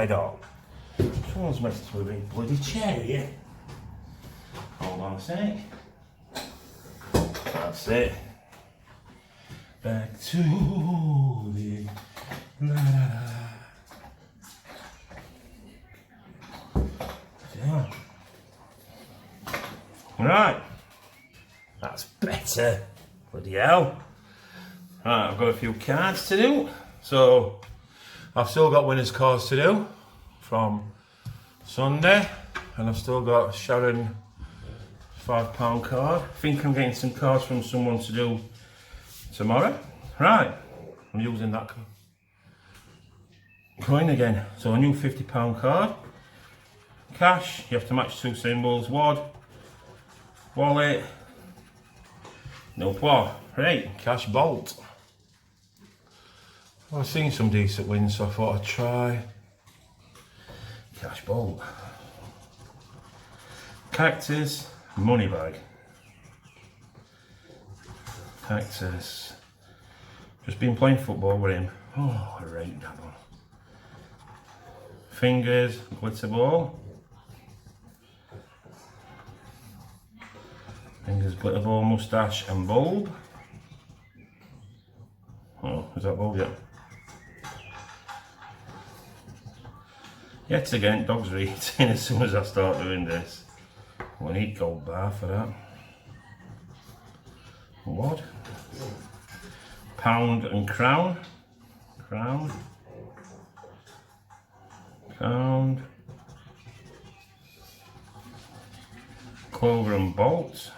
head on. Someone's messed with a big bloody chair here. Hold on a sec. That's it. Back to the la la la. Yeah. Right. That's better. Bloody hell. Right, I've got a few cards to do. So, I've still got winners' cards to do from Sunday. And I've still got Sharon £5 card. I think I'm getting some cards from someone to do tomorrow. Right, I'm using that coin again. So a new £50 card. Cash, you have to match 2 symbols. Wad, wallet, no what. Right, cash bolt. I was seeing some decent wins, so I thought I'd try cash bolt. Cactus, money bag. Cactus. Just been playing football with him. Oh, I rate that one. Fingers, glitter ball. Fingers, glitter ball, moustache and bulb. Oh, is that bulb yet? Yet again, dogs are eating as soon as I start doing this. We need gold bar for that. What? Pound and crown. Crown. Pound. Clover and bolt.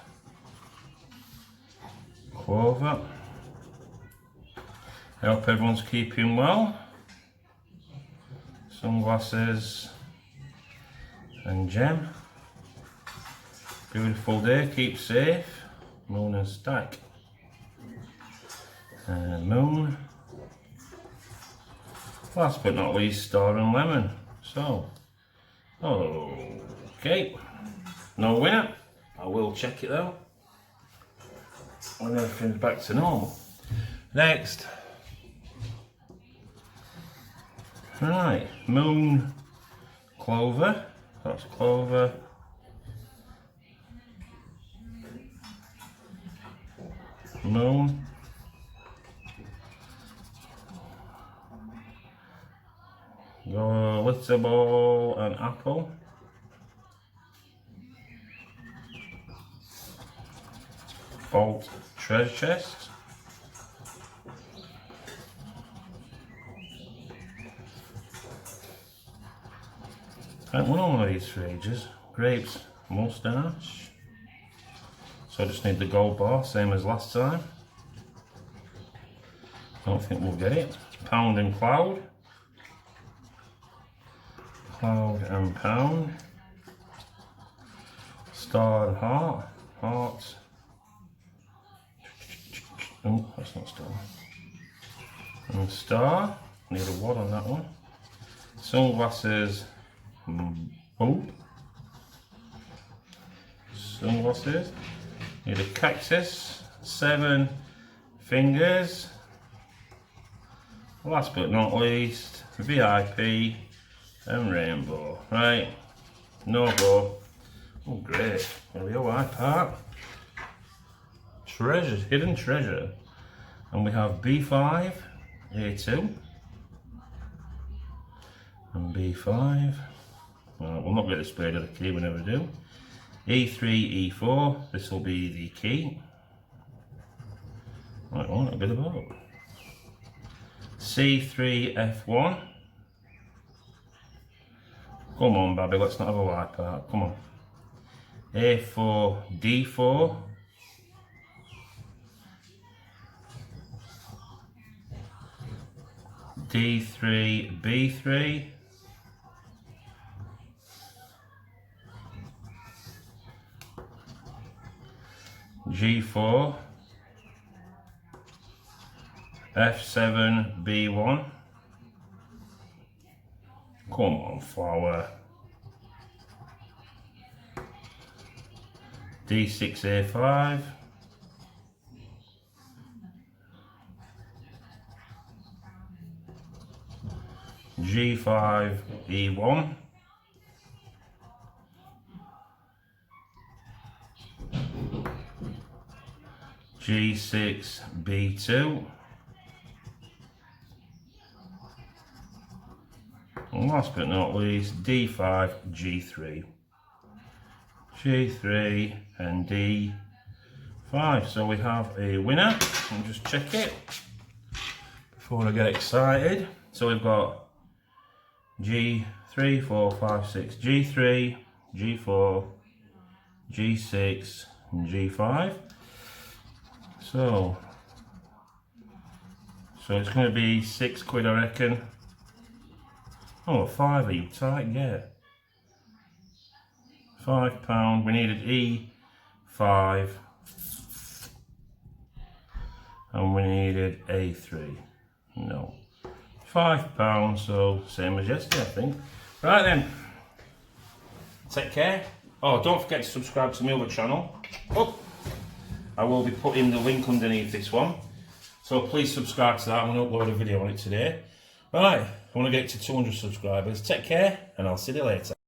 Clover. I hope everyone's keeping well. Sunglasses and gem. Beautiful day, keep safe. Moon and stack. Moon. Last but not least, star and lemon. So, okay. No winner. I will check it though. When everything's back to normal. Next. Right, moon, clover. That's clover. Moon. Glitter ball and apple. Bolt, treasure chest. I haven't won one of these for ages. Grapes, moustache. So I just need the gold bar, same as last time. Don't think we'll get it. Pound and cloud. Cloud and pound. Star and heart. Heart. Oh, that's not star. And star. Need a wad on that one. Sunglasses. Bulb. Sunglasses. Need a cactus. 7 fingers. Last but not least, VIP and rainbow. Right, no go. Oh great, there we go, part. Treasure, hidden treasure. And we have B5, A2. And B5. We'll not get displayed of the key, we never do. E3, E4, this will be the key. Right, well, a bit of both. C3, F1. Come on, Babby, let's not have a wipe out. Come on. A4, D4. D3, B3. G4. F7, B1. Come on, flower. D6, A5. G5, E1. G6, B2. And last but not least, D5, G3. G3 and D5. So we have a winner. I'll just check it before I get excited. So we've got G3, 4, 5, 6, G3, G4, G6, and G5. So it's going to be £6, I reckon. Oh, a fiver, you tight, yeah. £5. We needed E5 and we needed A3. No. £5, so same as yesterday, I think. Right then. Take care. Oh, don't forget to subscribe to my other channel. Oh, I will be putting the link underneath this one. So please subscribe to that. I'm going to upload a video on it today. Right, I want to get to 200 subscribers. Take care, and I'll see you later.